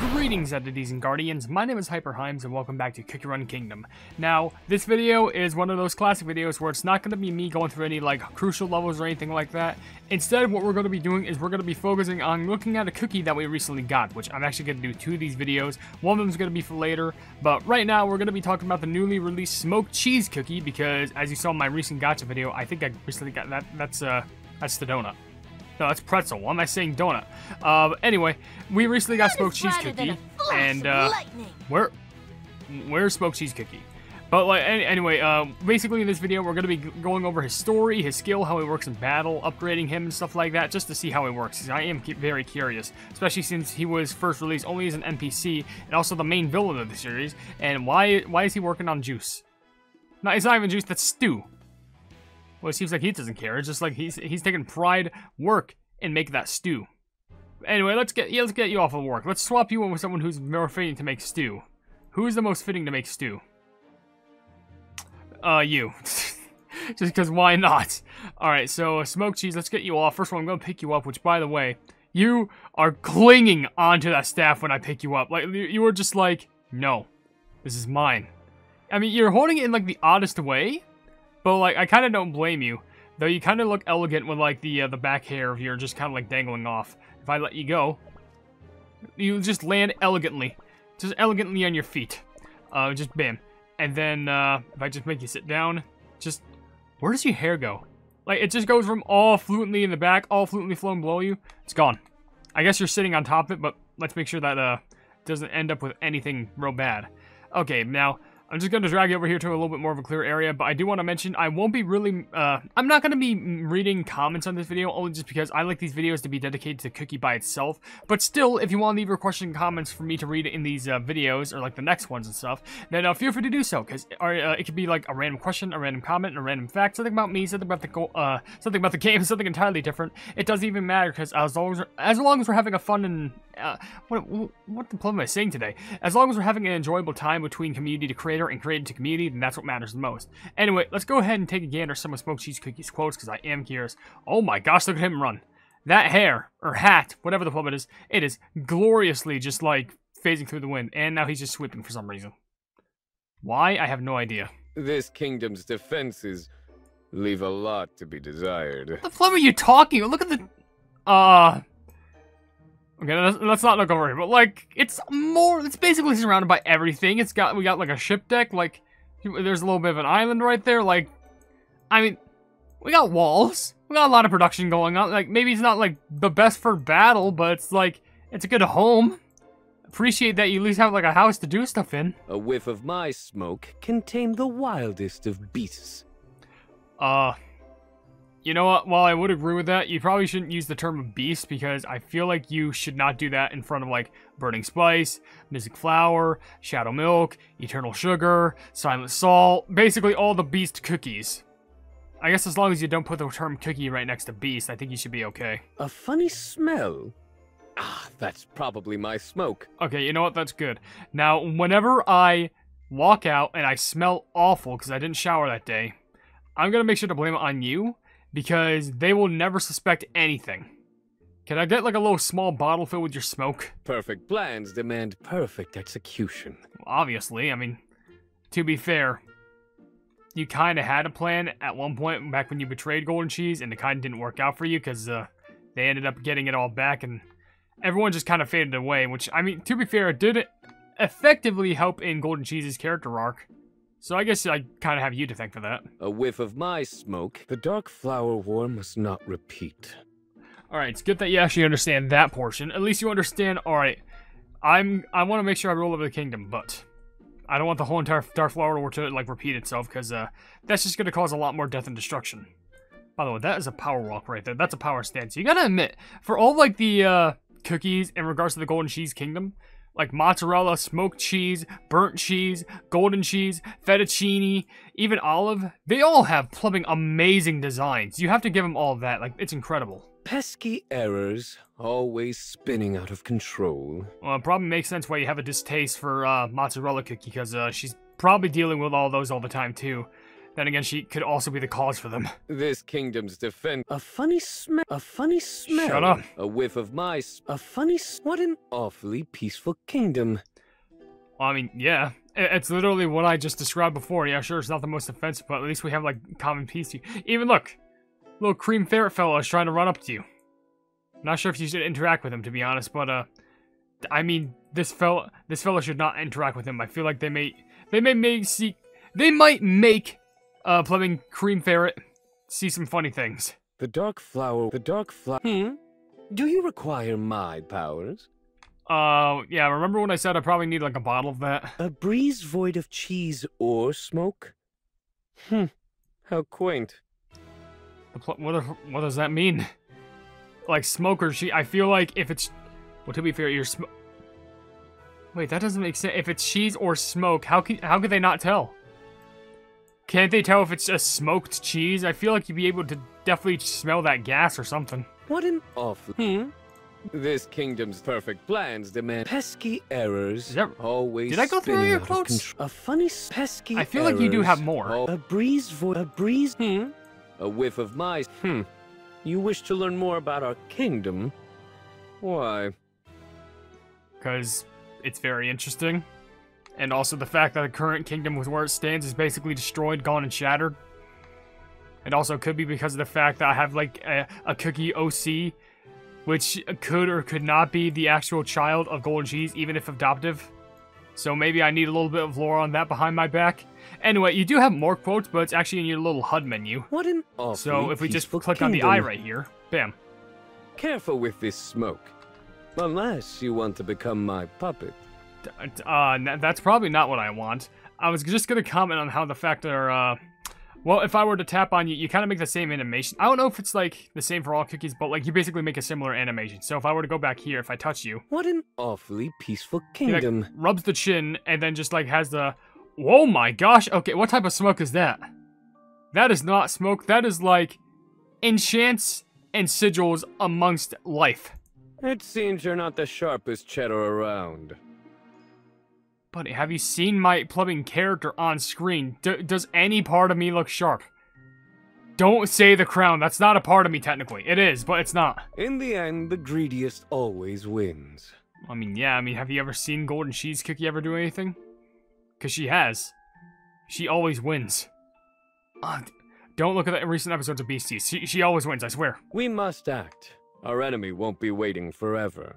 Greetings, entities and guardians. My name is HyperHimes, and welcome back to Cookie Run Kingdom. Now, this video is one of those classic videos where it's not going to be me going through any like crucial levels or anything like that. Instead, what we're going to be doing is we're going to be focusing on looking at a cookie that we recently got, which I'm actually going to do 2 of these videos. One of them is going to be for later, but right now we're going to be talking about the newly released smoked cheese cookie because, as you saw in my recent gacha video, I think I recently got that. That's the donut. No, that's pretzel. Why am I saying donut? Anyway, we recently got smoked cheese cookie, and where's smoked cheese cookie? But like, anyway, basically in this video we're gonna be going over his story, his skill, how he works in battle, upgrading him and stuff like that, just to see how he works. Because I am very curious, especially since he was first released only as an NPC and also the main villain of the series. And why is he working on juice? No, it's not even juice. That's stew. Well, it seems like he doesn't care. It's just like he's taking pride work in making that stew. Anyway, let's get you off of work. Let's swap you in with someone who's more fitting to make stew. Who's the most fitting to make stew? You. Just because why not? Alright, so smoked cheese, let's get you off. First of all, I'm going to pick you up, which, by the way, you are clinging onto that staff when I pick you up. Like, you were just like, no, this is mine. I mean, you're holding it in, like, the oddest way. But, like, I kind of don't blame you. Though you kind of look elegant with, like, the back hair of your just kind of, like, dangling off. If I let you go, you just land elegantly. Just elegantly on your feet. Just bam. And then, if I just make you sit down, just... Where does your hair go? Like, it just goes from all fluently in the back, all fluently flowing below you. It's gone. I guess you're sitting on top of it, but let's make sure that, doesn't end up with anything real bad. Okay, now... I'm just going to drag you over here to a little bit more of a clear area, but I do want to mention I won't be really, I'm not going to be reading comments on this video, only just because I like these videos to be dedicated to Cookie by itself, but still, if you want to leave your question and comments for me to read in these videos, or like the next ones and stuff, then feel free to do so, because it could be like a random question, a random comment, and a random fact, something about me, something about the game, something entirely different. It doesn't even matter, because as long as we're having a fun and, what the plum am I saying today? As long as we're having an enjoyable time between community to creator and created to community, then that's what matters the most. Anyway, let's go ahead and take a gander at some of Smoked Cheese Cookie's quotes, because I am curious. Oh my gosh, look at him run. That hair, or hat, whatever the plum it is gloriously just like phasing through the wind, and now he's just sweeping for some reason. Why? I have no idea. This kingdom's defenses leave a lot to be desired. What the plum are you talking? Look at the... Okay, let's not look over here, but like, it's basically surrounded by everything. We got like a ship deck, like, there's a little bit of an island right there, like, I mean, we got walls, we got a lot of production going on, like, maybe it's not like the best for battle, but it's like, it's a good home. Appreciate that you at least have like a house to do stuff in. A whiff of my smoke can tame the wildest of beasts. You know what, while I would agree with that, you probably shouldn't use the term of beast, because I feel like you should not do that in front of, like, Burning Spice, Mystic Flower, Shadow Milk, Eternal Sugar, Silent Salt, basically all the beast cookies. I guess as long as you don't put the term cookie right next to beast, I think you should be okay. A funny smell? Ah, that's probably my smoke. Okay, you know what, that's good. Now, whenever I walk out and I smell awful because I didn't shower that day, I'm gonna make sure to blame it on you, because they will never suspect anything. Can I get like a little small bottle filled with your smoke? Perfect plans demand perfect execution. Well, obviously, I mean, to be fair, you kind of had a plan at one point back when you betrayed Golden Cheese, and it kind of didn't work out for you because they ended up getting it all back, and everyone just kind of faded away, which, I mean, to be fair, it did effectively help in Golden Cheese's character arc. So I guess I kind of have you to thank for that. A whiff of my smoke. The Dark Flower War must not repeat. Alright, it's good that you actually understand that portion. At least you understand, alright, I want to make sure I rule over the kingdom, but I don't want the whole entire Dark Flower War to, like, repeat itself, because that's just going to cause a lot more death and destruction. By the way, that is a power walk right there. That's a power stance. You gotta admit, for all, like, the cookies in regards to the Golden Cheese Kingdom, like mozzarella, smoked cheese, burnt cheese, golden cheese, fettuccine, even olive, they all have plumbing amazing designs. You have to give them all of that. Like, it's incredible. Pesky errors, always spinning out of control. Well, it probably makes sense why you have a distaste for mozzarella cookie, because she's probably dealing with all those all the time, too. Then again, she could also be the cause for them. This kingdom's defense. A funny smell. A funny smell. Shut up. A whiff of mice. A funny. What an awfully peaceful kingdom. Well, I mean, yeah. It's literally what I just described before. Yeah, sure, it's not the most offensive, but at least we have, like, common peace. Even look. Little cream ferret fellow is trying to run up to you. Not sure if you should interact with him, to be honest, but, I mean, this fella should not interact with him. I feel like they might make Plebing Cream Ferret see some funny things. The dark flower. Do you require my powers? Yeah, remember when I said I probably need, like, a bottle of that? A breeze void of cheese or smoke? How quaint. What does that mean? Like, smoke or cheese? I feel like if it's... Well, to be fair, Wait, that doesn't make sense. If it's cheese or smoke, how could they not tell? Can't they tell if it's a smoked cheese? I feel like you'd be able to definitely smell that gas or something. What an awful... This kingdom's perfect plans demand pesky errors. Always. Did I go through your quotes? A funny pesky. I feel like you do have more. A breeze. A whiff of mice. You wish to learn more about our kingdom? Why? Because it's very interesting. And also the fact that the current kingdom with where it stands is basically destroyed, gone, and shattered. It also could be because of the fact that I have, like, a cookie OC, which could or could not be the actual child of Golden Cheese, even if adoptive. So maybe I need a little bit of lore on that behind my back. Anyway, you do have more quotes, but it's actually in your little HUD menu. What an awfully So if we just click kingdom. on the eye right here, bam. Careful with this smoke. Unless you want to become my puppet. That's probably not what I want. I was just gonna comment on how the fact that, well, if I were to tap on you, you kind of make the same animation. I don't know if it's, like, the same for all cookies, but, like, you basically make a similar animation. So if I were to go back here, if I touch you... What an awfully peaceful kingdom. He, like, rubs the chin, and then just, like, has the... Whoa, my gosh! Okay, what type of smoke is that? That is not smoke. That is, like, enchants and sigils amongst life. It seems you're not the sharpest cheddar around. But have you seen my plumbing character on screen? Does any part of me look sharp? Don't say the crown. That's not a part of me, technically. It is, but it's not. In the end, the greediest always wins. I mean, yeah. I mean, have you ever seen Golden Cheese Cookie ever do anything? Because she has. She always wins. Don't look at the recent episodes of Beasties. She always wins, I swear. We must act. Our enemy won't be waiting forever.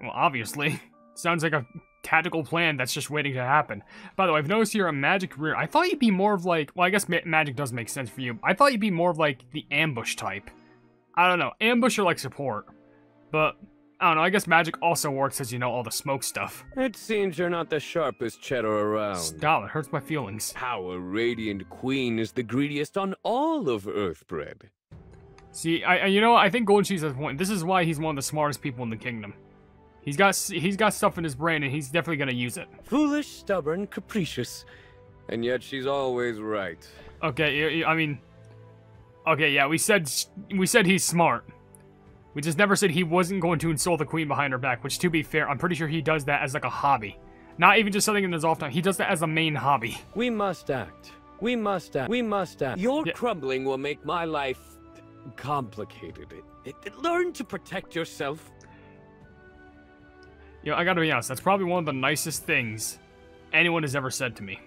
Well, obviously. Sounds like a tactical plan that's just waiting to happen. By the way, I've noticed you're a magic career. I thought you'd be more of like... Well, I guess magic does make sense for you. I thought you'd be more of like the ambush type. I don't know. Ambush or like support. But, I don't know. I guess magic also works as you know all the smoke stuff. It seems you're not the sharpest cheddar around. Stop. It hurts my feelings. Our radiant queen is the greediest on all of Earthbread. See, you know what? I think Golden Cheese has a point. This is why he's one of the smartest people in the kingdom. He's got stuff in his brain, and he's definitely gonna use it. Foolish, stubborn, capricious, and yet she's always right. Okay, I mean, okay, yeah, we said he's smart. We just never said he wasn't going to insult the queen behind her back. Which, to be fair, I'm pretty sure he does that as like a hobby, not even just something in his off time. He does that as a main hobby. We must act. We must act. We must act. Your crumbling will make my life complicated. Learn to protect yourself. You know, I gotta be honest, that's probably one of the nicest things anyone has ever said to me.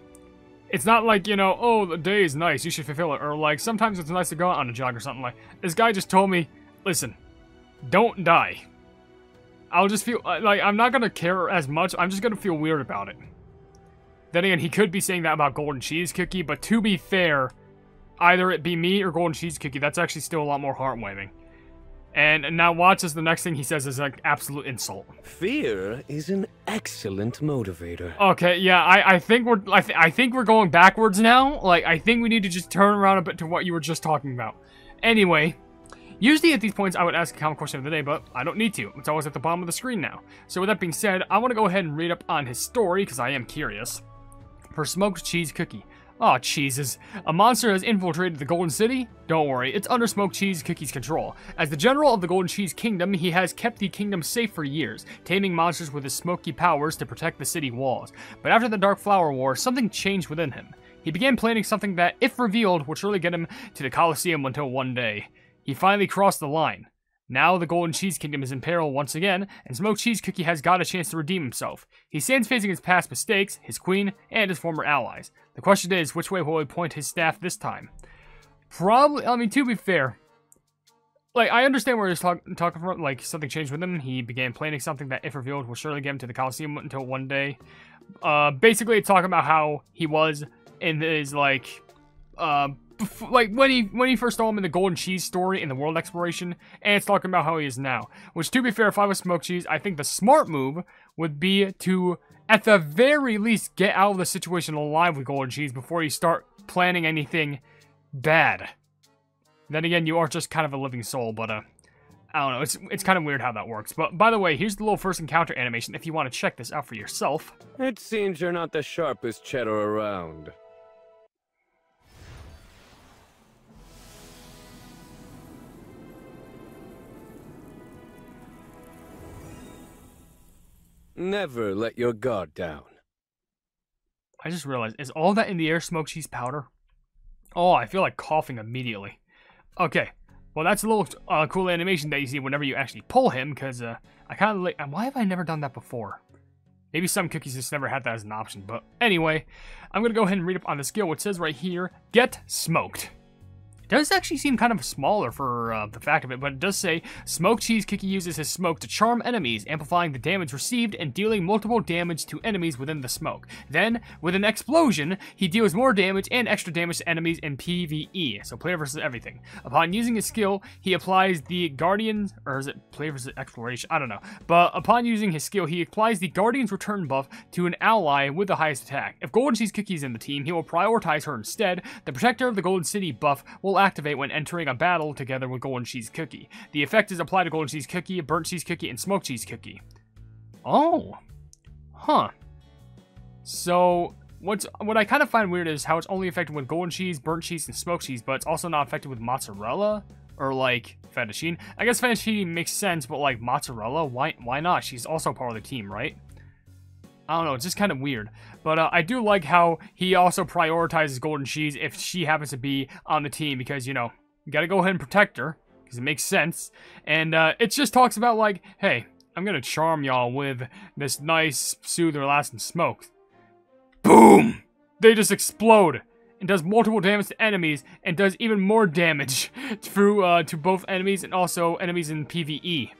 It's not like, you know, oh, the day is nice, you should fulfill it. Or like, sometimes it's nice to go out on a jog or something like. This guy just told me, listen, don't die. I'll just feel, like, I'm not gonna care as much, I'm just gonna feel weird about it. Then again, he could be saying that about Golden Cheese Cookie, but to be fair, either it be me or Golden Cheese Cookie, that's actually still a lot more heart-warming. And now watch as the next thing he says is like absolute insult. Fear is an excellent motivator. Okay, yeah, I think we're going backwards now. Like, I think we need to just turn around a bit to what you were just talking about. Anyway, usually at these points I would ask a common question of the day, but I don't need to. It's always at the bottom of the screen now. So with that being said, I want to go ahead and read up on his story because I am curious. For Smoked Cheese Cookie. Aw, cheeses. A monster has infiltrated the Golden City? Don't worry, it's under Smoked Cheese Cookie's control. As the general of the Golden Cheese Kingdom, he has kept the kingdom safe for years, taming monsters with his smoky powers to protect the city walls. But after the Dark Flower War, something changed within him. He began planning something that, if revealed, would surely get him to the Colosseum until one day. He finally crossed the line. Now the Golden Cheese Kingdom is in peril once again, and Smoked Cheese Cookie has got a chance to redeem himself. He stands facing his past mistakes, his queen, and his former allies. The question is, which way will he point his staff this time? Probably, I mean, to be fair, like, I understand where he's talking from, like, something changed with him. He began planning something that, if revealed, will surely get him to the Colosseum until one day. Basically, it's talking about how he was in his, like, when he first saw him in the Golden Cheese story in the world exploration, and it's talking about how he is now. Which, to be fair, if I was Smoked Cheese, I think the smart move would be to, at the very least, get out of the situation alive with Golden Cheese before you start planning anything bad. Then again, you are just kind of a living soul, but I don't know. It's kind of weird how that works. But by the way, here's the little first encounter animation if you want to check this out for yourself. It seems you're not the sharpest cheddar around. Never let your guard down. I just realized, is all that in the air smoked cheese powder? Oh, I feel like coughing immediately. Okay, well that's a little cool animation that you see whenever you actually pull him, because I kind of like, why have I never done that before? Maybe some cookies just never had that as an option, but anyway, I'm going to go ahead and read up on the skill, which says right here, Get Smoked. It does actually seem kind of smaller for the fact of it, but it does say, Smoked Cheese Cookie uses his smoke to charm enemies, amplifying the damage received and dealing multiple damage to enemies within the smoke. Then, with an explosion, he deals more damage and extra damage to enemies in PvE, so player versus everything. Upon using his skill, he applies the Guardian's, or is it player versus exploration? I don't know. But upon using his skill, he applies the Guardian's return buff to an ally with the highest attack. If Golden Cheese Cookie is in the team, he will prioritize her instead. The Protector of the Golden City buff will activate when entering a battle together with Golden Cheese Cookie. The effect is applied to Golden Cheese Cookie, Burnt Cheese Cookie, and Smoked Cheese Cookie. Oh. Huh. So, what I kind of find weird is how it's only affected with Golden Cheese, Burnt Cheese, and Smoked Cheese, but it's also not affected with Mozzarella, or like, Fettuccine. I guess Fettuccine makes sense, but like, Mozzarella? Why not? She's also part of the team, right? I don't know, it's just kind of weird. But I do like how he also prioritizes Golden Cheese if she happens to be on the team, because, you know, you gotta go ahead and protect her, because it makes sense. And it just talks about, like, hey, I'm gonna charm y'all with this nice, soother lasting smoke. Boom! They just explode. It does multiple damage to enemies, and does even more damage through to both enemies and also enemies in PvE.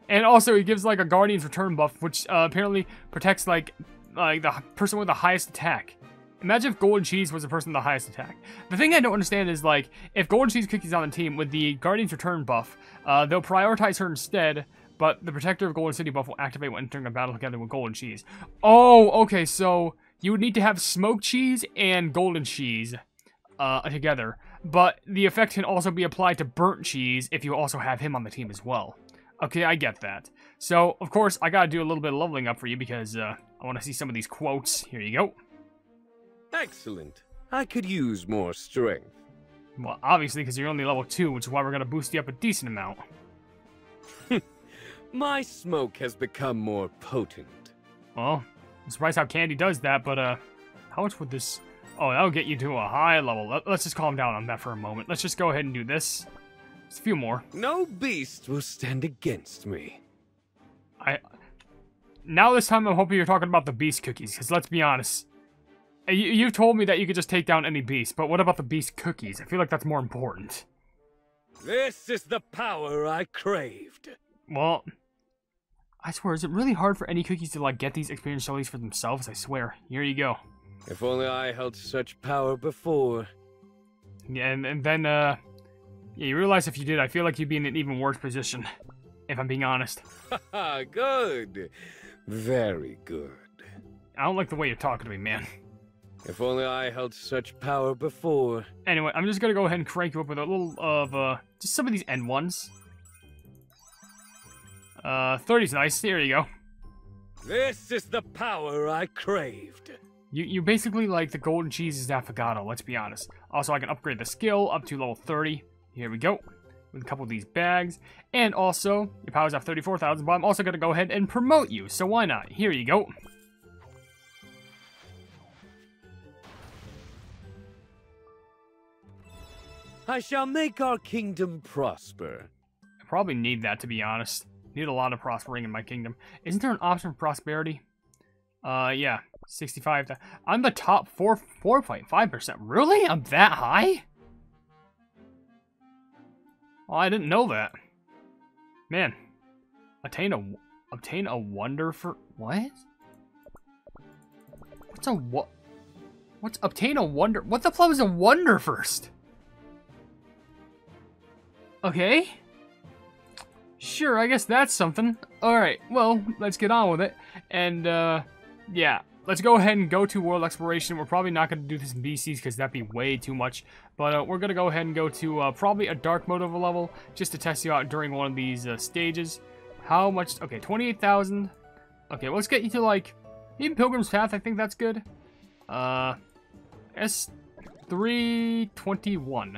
And also, he gives, like, a Guardian's return buff, which apparently protects, like the person with the highest attack. Imagine if Golden Cheese was the person with the highest attack. The thing I don't understand is, like, if Golden Cheese Cookie's on the team with the Guardian's return buff, they'll prioritize her instead, but the Protector of Golden City buff will activate when entering a battle together with Golden Cheese. Oh, okay, so you would need to have Smoked Cheese and Golden Cheese together, but the effect can also be applied to Burnt Cheese if you also have him on the team as well. Okay, I get that. So, of course, I gotta do a little bit of leveling up for you because I want to see some of these quotes. Here you go. Excellent. I could use more strength. Well, obviously, because you're only level 2, which is why we're gonna boost you up a decent amount. My smoke has become more potent. Well, I'm surprised how Candy does that, but how much would this... Oh, that'll get you to a high level. Let's just calm down on that for a moment. Let's just go ahead and do this. Just a few more. No beast will stand against me. Now this time I'm hoping you're talking about the beast cookies, because let's be honest. You've told me that you could just take down any beast, but what about the beast cookies? I feel like that's more important. This is the power I craved. Well, I swear, is it really hard for any cookies to, like, get these experience jellies for themselves? I swear. Here you go. If only I held such power before. Yeah, and then, yeah, you realize if you did, I feel like you'd be in an even worse position, if I'm being honest. Haha, good. Very good. I don't like the way you're talking to me, man. If only I held such power before. Anyway, I'm just gonna go ahead and crank you up with a little of, just some of these end ones. 30's nice. Here you go. This is the power I craved. You basically like the Golden Cheese's affogato, let's be honest. Also, I can upgrade the skill up to level 30. Here we go. With a couple of these bags. And also, your power's at 34,000, but I'm also gonna go ahead and promote you, so why not? Here you go. I shall make our kingdom prosper. I probably need that, to be honest. Need a lot of prospering in my kingdom. Isn't there an option for prosperity? Yeah, 65. I'm the top 4.5%. Really? I'm that high? Well, I didn't know that. Man, obtain a wonder for what? What's a what? What's obtain a wonder? What the fuck is a wonder first? Okay. Sure, I guess that's something. Alright, well, let's get on with it. And, yeah. Let's go ahead and go to World Exploration. We're probably not going to do this in BCs because that'd be way too much. But we're going to go ahead and go to probably a dark mode of a level just to test you out during one of these stages. How much? Okay, 28,000. Okay, let's get you to, like, even Pilgrim's Path. I think that's good. S321.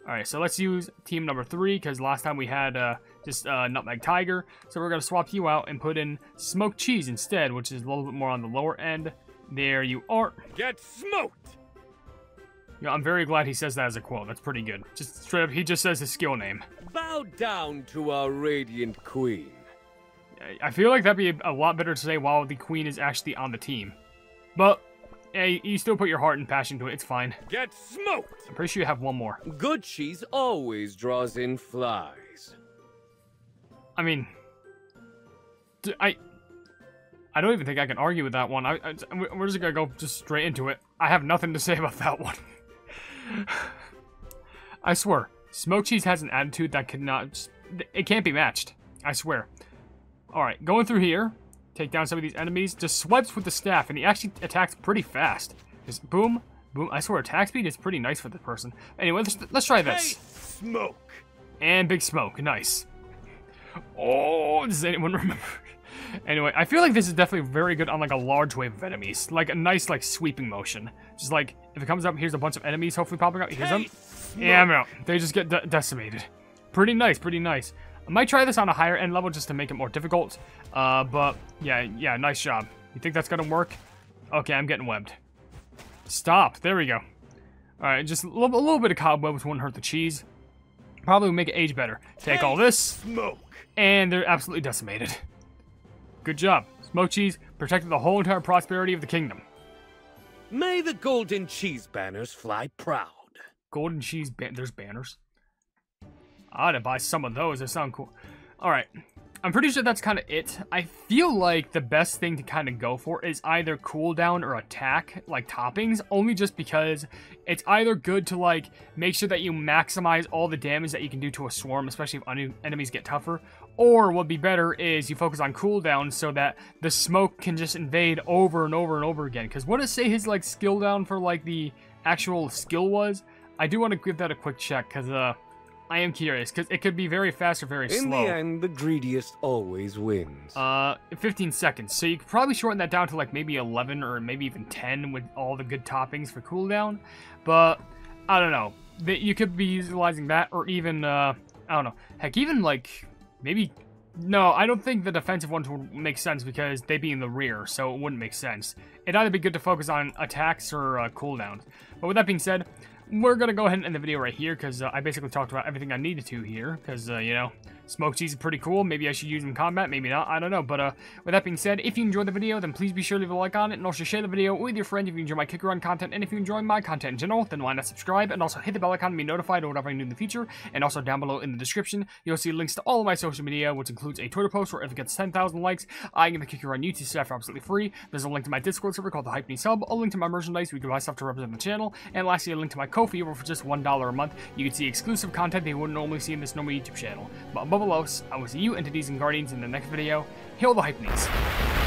Alright, so let's use team number 3, because last time we had just Nutmeg Tiger. So we're going to swap you out and put in Smoked Cheese instead, which is a little bit more on the lower end. There you are. Get smoked! Yeah, I'm very glad he says that as a quote. That's pretty good. Just straight up, he just says his skill name. Bow down to our radiant queen. I feel like that'd be a lot better to say while the queen is actually on the team. But hey, you still put your heart and passion to it. It's fine. Get smoked! I'm pretty sure you have one more. Good cheese always draws in flies. I mean, I don't even think I can argue with that one. We're just gonna go just straight into it. I have nothing to say about that one. I swear, Smoked Cheese has an attitude that it can't be matched. I swear. Alright, going through here. Take down some of these enemies. Just swipes with the staff, and he actually attacks pretty fast. Just boom, boom. I swear, attack speed is pretty nice for the person. Anyway, let's try this. Hey, smoke. And big smoke. Nice. Oh, does anyone remember? Anyway, I feel like this is definitely very good on, like, a large wave of enemies. Like, a nice, like, sweeping motion. Just, like, if it comes up, here's a bunch of enemies hopefully popping up. Here's them. Yeah, I'm out. They just get decimated. Pretty nice, pretty nice. I might try this on a higher end level just to make it more difficult. But, yeah, nice job. You think that's gonna work? Okay, I'm getting webbed. Stop. There we go. Alright, just a little bit of cobwebs wouldn't hurt the cheese. Probably would make it age better. Take all this. Smoke. And they're absolutely decimated. Good job. Smoked Cheese protected the whole entire prosperity of the kingdom. May the golden cheese banners fly proud. Golden cheese there's banners. I ought to buy some of those. They sound cool. Alright. I'm pretty sure that's kind of it. I feel like the best thing to kind of go for is either cooldown or attack, like toppings, only just because it's either good to, like, make sure that you maximize all the damage that you can do to a swarm, especially if enemies get tougher, or what would be better is you focus on cooldown so that the smoke can just invade over and over and over again. Because what does say his, like, skill down for, like, the actual skill was? I do want to give that a quick check, because, I am curious, because it could be very fast or very slow. In the end, the greediest always wins. 15 seconds. So you could probably shorten that down to, like, maybe 11 or maybe even 10 with all the good toppings for cooldown. But, I don't know. You could be utilizing that, or even, I don't know. Heck, even, like, maybe... No, I don't think the defensive ones would make sense because they'd be in the rear, so it wouldn't make sense. It'd either be good to focus on attacks or cooldowns. But with that being said, we're going to go ahead and end the video right here because I basically talked about everything I needed to here because, you know, Smoked Cheese is pretty cool. Maybe I should use him in combat, maybe not, I don't know. But with that being said, if you enjoyed the video, then please be sure to leave a like on it and also share the video with your friends if you enjoy my Kick Around content. And if you enjoy my content in general, then why not subscribe and also hit the bell icon to be notified of whatever I do in the future. And also down below in the description, you'll see links to all of my social media, which includes a Twitter post where if it gets 10,000 likes, I get the Kick Around YouTube staff for absolutely free. There's a link to my Discord server called the Hypenese Hub, a link to my merchandise where you can buy stuff to represent the channel, and lastly a link to my Ko-fi where for just $1 a month, you can see exclusive content that you wouldn't normally see in this normal YouTube channel. But above all else, I will see you entities and guardians in the next video. Hail the Hypenese.